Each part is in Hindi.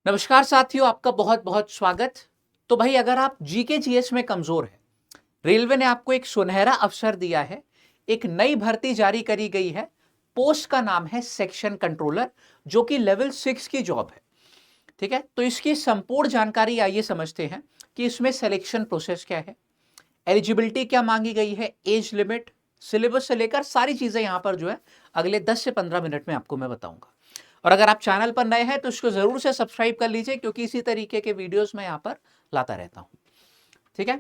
नमस्कार साथियों, आपका बहुत बहुत स्वागत। तो भाई, अगर आप जीके जीएस में कमजोर है, रेलवे ने आपको एक सुनहरा अवसर दिया है। एक नई भर्ती जारी करी गई है। पोस्ट का नाम है सेक्शन कंट्रोलर, जो कि लेवल 6 की जॉब है। ठीक है, तो इसकी संपूर्ण जानकारी आइए समझते हैं कि इसमें सिलेक्शन प्रोसेस क्या है, एलिजिबिलिटी क्या मांगी गई है, एज लिमिट, सिलेबस से लेकर सारी चीजें यहां पर जो है अगले 10 से 15 मिनट में आपको मैं बताऊंगा। और अगर आप चैनल पर नए हैं तो इसको जरूर से सब्सक्राइब कर लीजिए, क्योंकि इसी तरीके के वीडियोस मैं यहां पर लाता रहता हूं। ठीक है,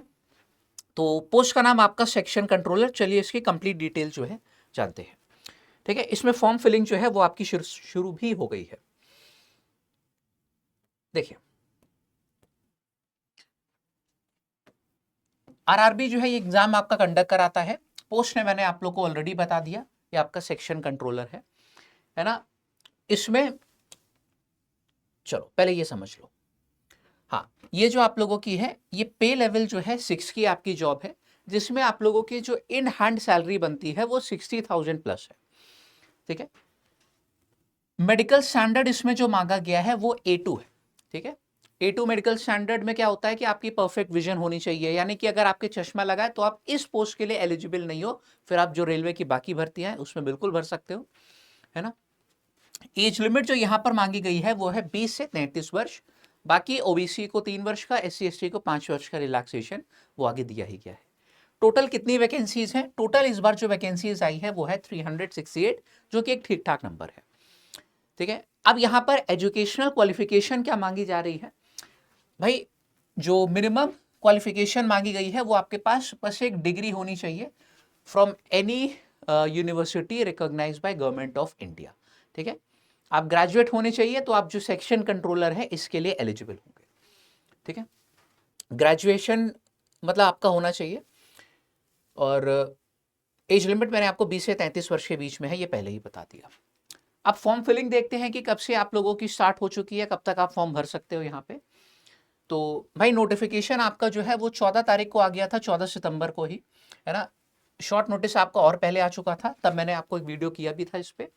तो पोस्ट का नाम आपका सेक्शन कंट्रोलर। चलिए इसकी कंप्लीट डिटेल जो है जानते हैं। ठीक है, इसमें फॉर्म फिलिंग जो है वो आपकी शुरू भी हो गई है। देखिए, आरआरबी जो है ये एग्जाम आपका कंडक्ट कराता है। पोस्ट ने मैंने आप लोग को ऑलरेडी बता दिया, ये आपका सेक्शन कंट्रोलर है ना। इसमें चलो पहले ये समझ लो। हाँ, ये जो आप लोगों की है, ये पे लेवल जो है 6 की आपकी जॉब है, जिसमें आप लोगों की जो इन हैंड सैलरी बनती है वो 60,000 प्लस है। ठीक है, मेडिकल स्टैंडर्ड इसमें जो मांगा गया है वो A2 है। ठीक है, A2 मेडिकल स्टैंडर्ड में क्या होता है कि आपकी परफेक्ट विजन होनी चाहिए, यानी कि अगर आपके चश्मा लगा है तो आप इस पोस्ट के लिए एलिजिबल नहीं हो, फिर आप जो रेलवे की बाकी भर्तियां हैं उसमें बिल्कुल भर सकते हो, है ना। एज लिमिट जो यहां पर मांगी गई है वो है 20 से 33 वर्ष। बाकी ओबीसी को 3 वर्ष का, एससी एसटी को 5 वर्ष का रिलैक्सेशन वो आगे दिया ही गया है। टोटल कितनी वैकेंसीज हैं? टोटल इस बार जो वैकेंसीज आई है वो है 368, जो कि एक ठीक ठाक नंबर है। ठीक है, अब यहां पर एजुकेशनल क्वालिफिकेशन क्या मांगी जा रही है भाई? जो मिनिमम क्वालिफिकेशन मांगी गई है वो आपके पास बस एक डिग्री होनी चाहिए from any university recognised by government of India. ठीक है, आप ग्रेजुएट होने चाहिए, तो आप जो सेक्शन कंट्रोलर है इसके लिए एलिजिबल होंगे। ठीक है, ग्रेजुएशन मतलब आपका होना चाहिए। और एज लिमिट मैंने आपको 20 से 33 वर्ष के बीच में है, ये पहले ही बता दिया। अब फॉर्म फिलिंग देखते हैं कि कब से आप लोगों की स्टार्ट हो चुकी है, कब तक आप फॉर्म भर सकते हो यहाँ पे। तो भाई, नोटिफिकेशन आपका जो है वो 14 तारीख को आ गया था, 14 सितंबर को ही, है ना। शॉर्ट नोटिस आपका और पहले आ चुका था, तब मैंने आपको एक वीडियो किया भी था इस पे,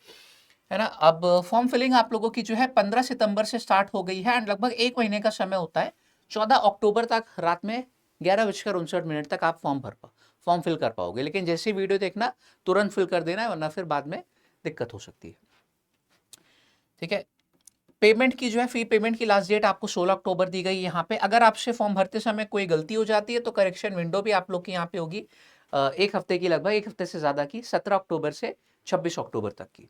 है ना। अब फॉर्म फिलिंग आप लोगों की जो है 15 सितंबर से स्टार्ट हो गई है, एंड लगभग 1 महीने का समय होता है। 14 अक्टूबर तक रात में 11:59 तक आप फॉर्म फिल कर पाओगे। लेकिन जैसे ही वीडियो देखना, तुरंत फिल कर देना है, वरना फिर बाद में दिक्कत हो सकती है। ठीक है, पेमेंट की जो है फी पेमेंट की लास्ट डेट आपको 16 अक्टूबर दी गई। यहाँ पे अगर आपसे फॉर्म भरते समय कोई गलती हो जाती है तो करेक्शन विंडो भी आप लोग की यहाँ पे होगी, एक हफ्ते की, लगभग एक हफ्ते से ज्यादा की, 17 अक्टूबर से 26 अक्टूबर तक की।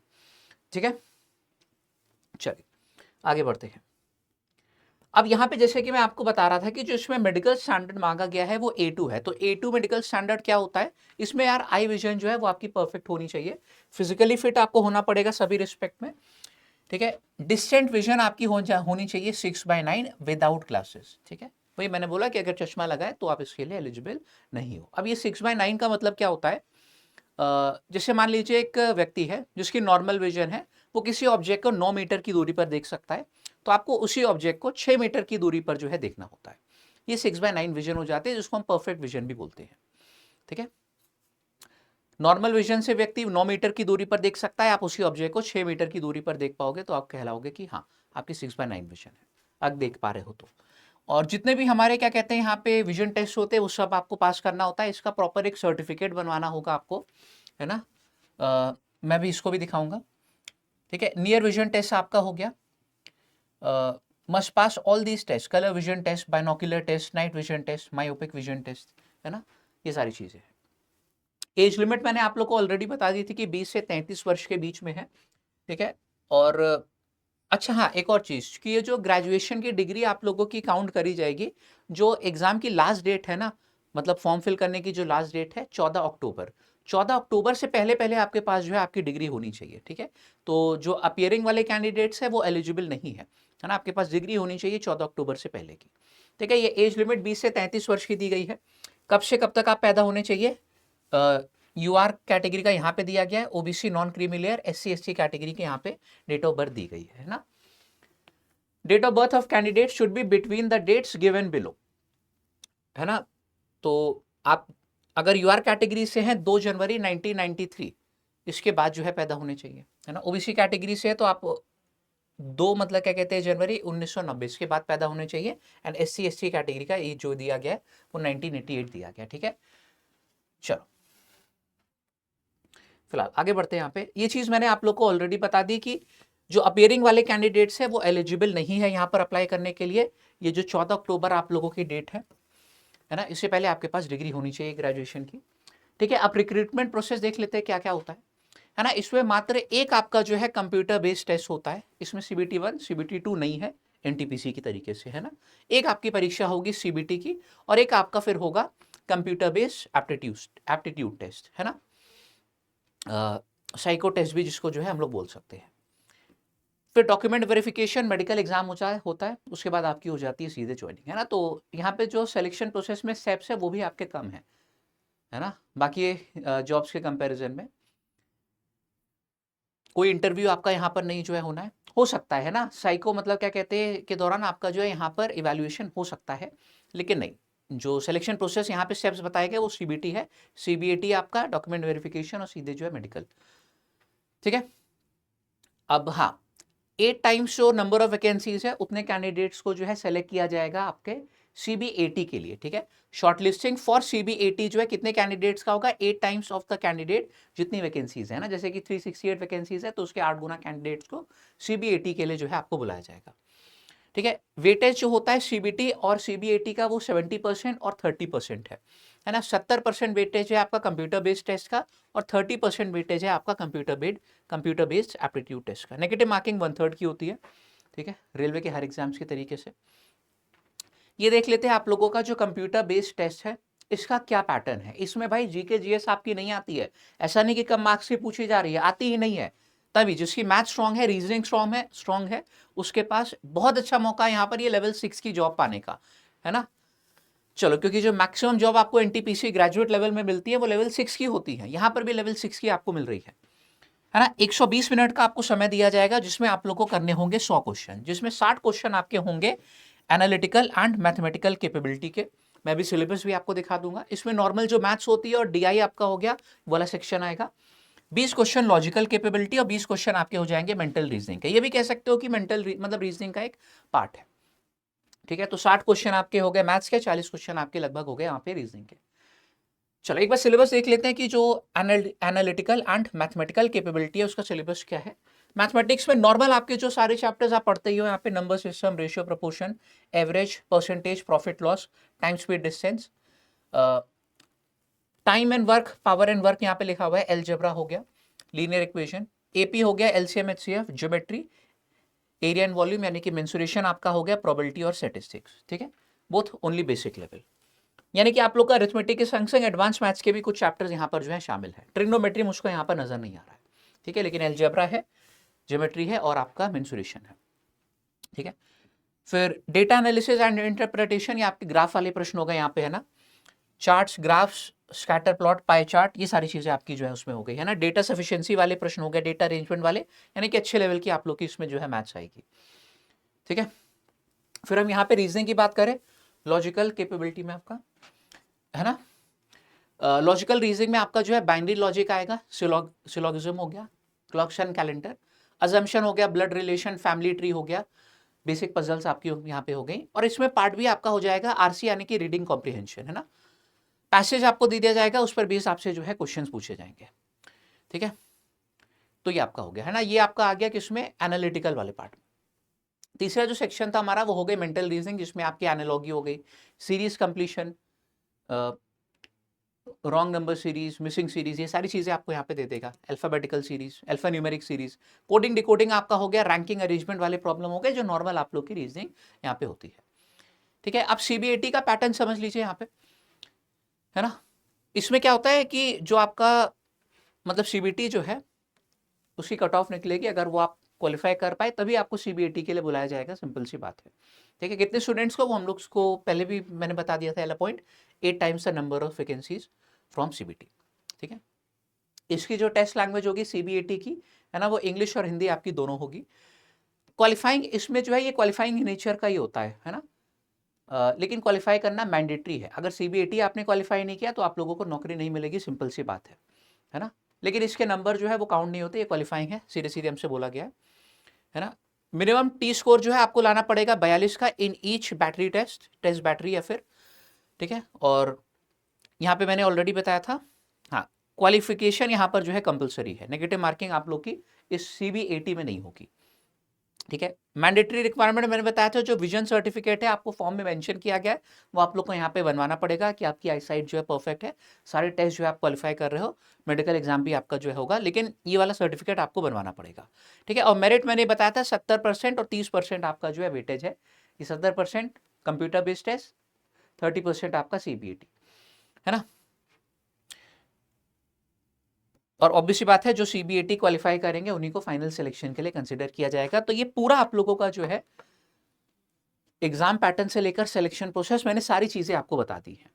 ठीक है, चलिए आगे बढ़ते हैं। अब यहाँ पे जैसे कि मैं आपको बता रहा था कि जो इसमें मेडिकल स्टैंडर्ड मांगा गया है वो A2 है। तो A2 मेडिकल स्टैंडर्ड क्या होता है? इसमें यार आई विजन जो है वो आपकी परफेक्ट होनी चाहिए, फिजिकली फिट आपको होना पड़ेगा सभी रिस्पेक्ट में। ठीक है, डिस्टेंट विजन आपकी होनी चाहिए 6/9 विदाउट ग्लासेस। ठीक है, वही मैंने बोला कि अगर चश्मा लगा है तो आप इसके लिए एलिजिबल नहीं हो। अब ये 6/9 का मतलब क्या होता है? जैसे मान लीजिए एक व्यक्ति है जिसकी नॉर्मल विजन है, वो किसी ऑब्जेक्ट को 9 मीटर की दूरी पर देख सकता है, तो आपको उसी ऑब्जेक्ट को 6 मीटर की दूरी पर जो है देखना होता है। ये 6/9 विजन हो जाते हैं, जिसको हम परफेक्ट विजन भी बोलते हैं। ठीक है, नॉर्मल विजन से व्यक्ति 9 मीटर की दूरी पर देख सकता है, आप उसी ऑब्जेक्ट को 6 मीटर की दूरी पर देख पाओगे, तो आप कहलाओगे कि हाँ, आपकी 6/9 विजन है, अगर देख पा रहे हो तो। और जितने भी हमारे क्या कहते हैं यहाँ पे विजन टेस्ट होते हैं, वो सब आपको पास करना होता है। इसका प्रॉपर एक सर्टिफिकेट बनवाना होगा आपको, है ना। मैं भी इसको भी दिखाऊंगा। ठीक है, नियर विजन टेस्ट आपका हो गया। Must pass all these test, colour vision test, binocular test, night vision test, myopic vision test, है ना, ये सारी चीजें। एज लिमिट मैंने आप लोग को ऑलरेडी बता दी थी कि 20 से 33 वर्ष के बीच में है। ठीक है, और अच्छा हाँ, एक और चीज कि ये जो ग्रेजुएशन की डिग्री आप लोगों की काउंट करी जाएगी। जो एग्जाम की लास्ट डेट है ना, मतलब फॉर्म फिल करने की जो लास्ट डेट है 14 अक्टूबर, 14 अक्टूबर से पहले पहले आपके पास जो है आपकी डिग्री होनी चाहिए। ठीक है, तो जो अपियरिंग वाले कैंडिडेट्स है वो एलिजिबल नहीं है ना, आपके पास डिग्री होनी चाहिए 14 अक्टूबर से पहले की। ठीक है, ये एज लिमिट 20 से 33 वर्ष की दी गई है। कब से कब तक आप पैदा होने चाहिए? यूआर कैटेगरी का यहाँ पे दिया गया है, OBC non creamy layer, SC ST category के यहाँ पे डेट ऑफ बर्थ दी गई है ना। Date of birth of candidate should be between the dates given below, है ना। तो आप अगर यूआर कैटेगरी से हैं 2 जनवरी 1993, इसके बाद जो है पैदा होने चाहिए, है ना। ओबीसी कैटेगरी से है तो आप 2 मतलब क्या कहते हैं जनवरी 1990 इसके बाद पैदा होने चाहिए। एंड SC ST कैटेगरी का ये जो दिया गया है वो 1988 दिया गया। ठीक है, चलो फिलहाल आगे बढ़ते हैं। यहाँ पे ये चीज मैंने आप लोग को ऑलरेडी बता दी कि जो अपियरिंग वाले कैंडिडेट्स है वो एलिजिबल नहीं है यहाँ पर अप्लाई करने के लिए। ये जो 14 अक्टूबर आप लोगों की डेट है ना, इससे पहले आपके पास डिग्री होनी चाहिए ग्रेजुएशन की। ठीक है, अब रिक्रूटमेंट प्रोसेस देख लेते हैं क्या क्या होता है ना। इसमें मात्र एक आपका जो है कंप्यूटर बेस्ड टेस्ट होता है। इसमें CBT 1 CBT 2 नहीं है NTPC की तरीके से, है ना। एक आपकी परीक्षा होगी CBT की और एक आपका फिर होगा कंप्यूटर बेस्ड एप्टीट्यूड टेस्ट, है ना, साइको टेस्ट भी जिसको जो है हम लोग बोल सकते हैं। फिर डॉक्यूमेंट वेरिफिकेशन मेडिकल एग्जाम होता है, उसके बाद आपकी हो जाती है सीधे ज्वाइनिंग, है ना। तो यहाँ पे जो सिलेक्शन प्रोसेस में स्टेप्स है वो भी आपके कम है ना, बाकी जॉब्स के कंपैरिजन में। कोई इंटरव्यू आपका यहाँ पर नहीं जो है होना है, हो सकता है ना, साइको मतलब क्या कहते हैं के दौरान आपका जो है यहाँ पर इवैल्यूएशन हो सकता है, लेकिन नहीं, जो सिलेक्शन प्रोसेस यहाँ पे स्टेप्स बताए गए वो CBT है, CBAT आपका डॉक्यूमेंट वेरिफिकेशन और सीधे जो है मेडिकल। ठीक है, अब हाँ, 8 टाइम्स जो नंबर ऑफ वैकेंसीज है उतने कैंडिडेट्स को जो है सेलेक्ट किया जाएगा आपके CBAT के लिए। ठीक है, शॉर्टलिस्टिंग फॉर CBAT जो है कितने कैंडिडेट्स का होगा, 8 टाइम्स ऑफ द कैंडिडेट जितनी वैकेंसीज है ना, जैसे कि 368 वैकेंसीज है तो उसके 8 गुना कैंडिडेट्स को CBAT के लिए जो है आपको बुलाया जाएगा। ठीक है, वेटेज जो होता है CBT और CBAT का वो 70% और 30% है ना। 70% वेटेज है आपका कंप्यूटर बेस्ड टेस्ट का और 30% वेटेज है आपका कंप्यूटर बेस्ड एप्टीट्यूड टेस्ट का। नेगेटिव मार्किंग 1/3 की होती है। ठीक है, रेलवे के हर एग्जाम्स के तरीके से। ये देख लेते हैं आप लोगों का जो कंप्यूटर बेस्ड टेस्ट है इसका क्या पैटर्न है। इसमें भाई GK GS आपकी नहीं आती है, ऐसा नहीं कि कम मार्क्स से पूछी जा रही है, आती ही नहीं है। तभी जिसकी मैथ स्ट्रांग है, रीजनिंग स्ट्रांग है उसके पास बहुत अच्छा मौका है यहाँ पर ये लेवल 6 की जॉब पाने का, है ना। चलो, क्योंकि जो मैक्सिमम जॉब आपको NTPC ग्रेजुएट लेवल में मिलती है वो लेवल 6 की होती है, यहाँ पर भी लेवल 6 की आपको मिल रही है ना। 120 मिनट का आपको समय दिया जाएगा जिसमें आप लोगों को करने होंगे 100 क्वेश्चन, जिसमें 60 क्वेश्चन आपके होंगे एनालिटिकल एंड मैथमेटिकल कैपेबिलिटी के। मैं भी सिलेबस भी आपको दिखा दूंगा। इसमें नॉर्मल जो मैथ्स होती है और DI आपका हो गया वाला सेक्शन आएगा। 20 क्वेश्चन लॉजिकल कैपेबिलिटी और 20 क्वेश्चन आपके हो जाएंगे मेंटल रीजनिंग के। ये भी कह सकते हो कि मेंटल मतलब रीजनिंग का एक पार्ट है। ठीक है, तो 60 क्वेश्चन आपके हो गए मैथ्स के, 40 क्वेश्चन आपके लगभग हो गए यहाँ पे रीजनिंग के। चलो एक बार सिलेबस देख लेते हैं कि जो एनालिटिकल एंड मैथमेटिकल कैपेबिलिटी है उसका सिलेबस क्या है। मैथमेटिक्स में नॉर्मल आपके जो सारे चैप्टर्स आप पढ़ते ही हो यहाँ पे, number system, ratio, proportion, average, percentage, profit loss, time speed distance, time and work, power and work यहाँ पे लिखा हुआ है, अलजेब्रा हो गया, लीनियर इक्वेशन, AP हो गया, LCM HCF, geometry, area and volume यानी कि मेंसुरेशन आपका हो गया, प्रोबेबिलिटी और स्टैटिस्टिक्स। ठीक है, बोथ ओनली बेसिक लेवल, यानी कि आप लोग का अरिथमेटिक के संग संग एडवांस मैथ्स के भी कुछ चैप्टर्स यहाँ पर जो है शामिल है। ट्रिग्नोमेट्री मुझको यहाँ पर नजर नहीं आ रहा है। ठीक है, लेकिन अलजेब्रा है, ज्योमेट्री है और आपका मेंसुरेशन है। ठीक है, फिर डेटा एनालिसिस एंड इंटरप्रिटेशन, ये आपके ग्राफ वाले प्रश्न हो गए यहाँ पे, है ना। Charts, graphs, scatter plot, pie chart, ये सारी चीजें आपकी जो है उसमें हो गई, है ना। डेटा सफिशिएंसी वाले प्रश्न हो गए, डेटा अरेंजमेंट वाले, यानी कि अच्छे लेवल की आप लोग की इसमें जो है मैथ्स आएगी। ठीक है, फिर हम यहाँ पे रीजनिंग की बात करें, लॉजिकल कैपेबिलिटी में आपका, है ना, लॉजिकल रीजनिंग में आपका जो है बाइनरी लॉजिक आएगा, सिलोगिज्म हो गया, क्लॉक्स एंड कैलेंडर, अजम्पशन हो गया, ब्लड रिलेशन, फैमिली ट्री हो गया, बेसिक पजल्स आपकी यहाँ पे हो गई। और इसमें पार्ट भी आपका हो जाएगा RC यानी कि रीडिंग कॉम्प्रिहेंशन, है ना। पैसेज आपको दे दिया जाएगा, उस पर बेस आपसे जो है क्वेश्चंस पूछे जाएंगे। ठीक है, तो ये आपका हो गया, है ना। ये आपका आ गया किसमें, एनालिटिकल वाले पार्ट में। तीसरा जो सेक्शन था हमारा वो हो गई मेंटल रीजनिंग, जिसमें आपकी एनालॉजी हो गई, series completion, wrong number series, missing series, ये सारी चीजें आपको यहाँ पे दे देगा, alphabetical series, alpha numeric series, coding decoding आपका हो गया, रैंकिंग अरेंजमेंट वाले प्रॉब्लम हो गए जो नॉर्मल आप लोग की रीजनिंग यहाँ पे होती है। ठीक है, अब CBAT का पैटर्न समझ लीजिए यहाँ पे, है ना। इसमें क्या होता है कि जो आपका मतलब CBT जो है उसकी कट ऑफ निकलेगी, अगर वो आप क्वालिफाई कर पाए तभी आपको CBAT के लिए बुलाया जाएगा, सिंपल सी बात है। ठीक है, कितने स्टूडेंट्स को वो हम लोग को पहले भी मैंने बता दिया था, एला point 8 times the number of vacancies from CBT। ठीक है, इसकी जो टेस्ट लैंग्वेज होगी CBAT की, है ना, वो इंग्लिश और हिंदी आपकी दोनों होगी। क्वालिफाइंग इसमें जो है ये क्वालिफाइंग नेचर का ही होता है ना। लेकिन क्वालिफाई करना मैंडेटरी है। अगर CBAT आपने क्वालिफाई नहीं किया तो आप लोगों को नौकरी नहीं मिलेगी, सिंपल सी बात है ना। लेकिन इसके नंबर जो है वो काउंट नहीं होते, ये क्वालिफाइंग है, सीधे सीधे हमसे बोला गया है ना। मिनिमम टी स्कोर जो है आपको लाना पड़ेगा 42 का in each battery test battery या फिर, ठीक है। और यहाँ पे मैंने ऑलरेडी बताया था, हाँ, क्वालिफिकेशन यहाँ पर जो है कंपलसरी है, नेगेटिव मार्किंग आप लोग की इस CBAT में नहीं होगी, ठीक है। मैंडेटरी रिक्वायरमेंट मैंने बताया था, जो विजन सर्टिफिकेट है आपको फॉर्म में मेंशन किया गया है, वो आप लोग को यहाँ पे बनवाना पड़ेगा कि आपकी आई साइट जो है परफेक्ट है, सारे टेस्ट जो है आप क्वालिफाई कर रहे हो, मेडिकल एग्जाम भी आपका जो है होगा, लेकिन ये वाला सर्टिफिकेट आपको बनवाना पड़ेगा, ठीक है। और मेरिट मैंने बताया था 70% और 30% आपका जो है वेटेज है, ये 70% कंप्यूटर बेस्ड टेस्ट, 30% आपका CBAT, है ना। और ऑब्वियसली बात है, जो CBAT क्वालिफाई करेंगे उन्हीं को फाइनल सिलेक्शन के लिए कंसिडर किया जाएगा। तो ये पूरा आप लोगों का जो है एग्जाम पैटर्न से लेकर सिलेक्शन प्रोसेस मैंने सारी चीजें आपको बता दी है,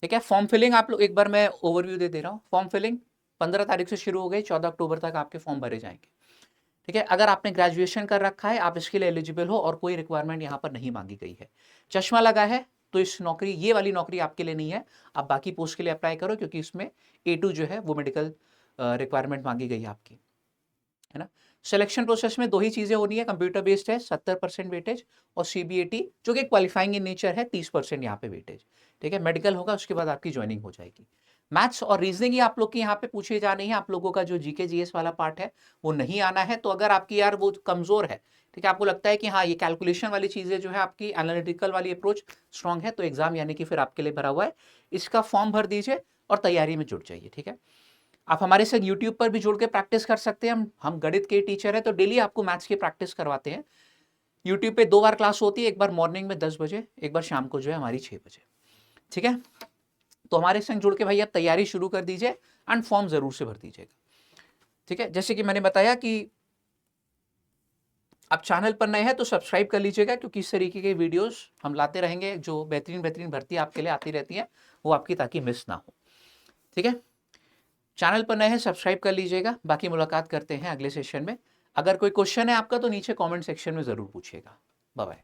ठीक है। फॉर्म फिलिंग आप लोग एक बार मैं ओवरव्यू दे रहा हूँ। फॉर्म फिलिंग 15 तारीख से शुरू हो गई, 14 अक्टूबर तक आपके फॉर्म भरे जाएंगे, ठीक है। अगर आपने ग्रेजुएशन कर रखा है आप इसके लिए एलिजिबल हो और कोई रिक्वायरमेंट यहाँ पर नहीं मांगी गई है। चश्मा लगा है तो इस नौकरी, ये वाली नौकरी आपके लिए नहीं है, आप बाकी पोस्ट के लिए अप्लाई करो, क्योंकि इसमें A2 जो है वो मेडिकल रिक्वायरमेंट मांगी गई है आपकी, है ना। सिलेक्शन प्रोसेस में दो ही चीजें होनी है, कंप्यूटर बेस्ड है 70% वेटेज, और CBAT जो कि क्वालिफाइंग इन नेचर है 30% यहाँ पे वेटेज, ठीक है। मेडिकल होगा, उसके बाद आपकी ज्वाइनिंग हो जाएगी। मैथ्स और रीजनिंग ही आप लोग की यहाँ पे पूछी जानी है, आप लोगों का जो GK GS वाला पार्ट है वो नहीं आना है। तो अगर आपकी यार वो कमजोर है, ठीक है, आपको लगता है कि हाँ ये कैलकुलेशन वाली चीजें जो है आपकी एनालिटिकल वाली अप्रोच स्ट्रांग है, तो एग्जाम यानी कि फिर आपके लिए भरा हुआ है, इसका फॉर्म भर दीजिए और तैयारी में जुट जाइए, ठीक है। आप हमारे साथ यूट्यूब पर भी जुड़ के प्रैक्टिस कर सकते हैं, हम गणित के टीचर हैं, तो डेली आपको मैथ्स की प्रैक्टिस करवाते हैं। यूट्यूब पे 2 बार क्लास होती है, एक बार मॉर्निंग में 10 बजे, एक बार शाम को जो है हमारी 6 बजे, ठीक है। तो हमारे संग जुड़ के भाई आप तैयारी शुरू कर दीजिए एंड फॉर्म जरूर से भर दीजिएगा, ठीक है। जैसे कि मैंने बताया कि आप चैनल पर नए हैं तो सब्सक्राइब कर लीजिएगा, क्योंकि इस तरीके के वीडियोस हम लाते रहेंगे, जो बेहतरीन बेहतरीन भर्ती आपके लिए आती रहती है वो आपकी ताकि मिस ना हो, ठीक है। चैनल पर नए हैं सब्सक्राइब कर लीजिएगा। बाकी मुलाकात करते हैं अगले सेशन में। अगर कोई क्वेश्चन है आपका तो नीचे कमेंट सेक्शन में जरूर पूछिएगा। Bye bye.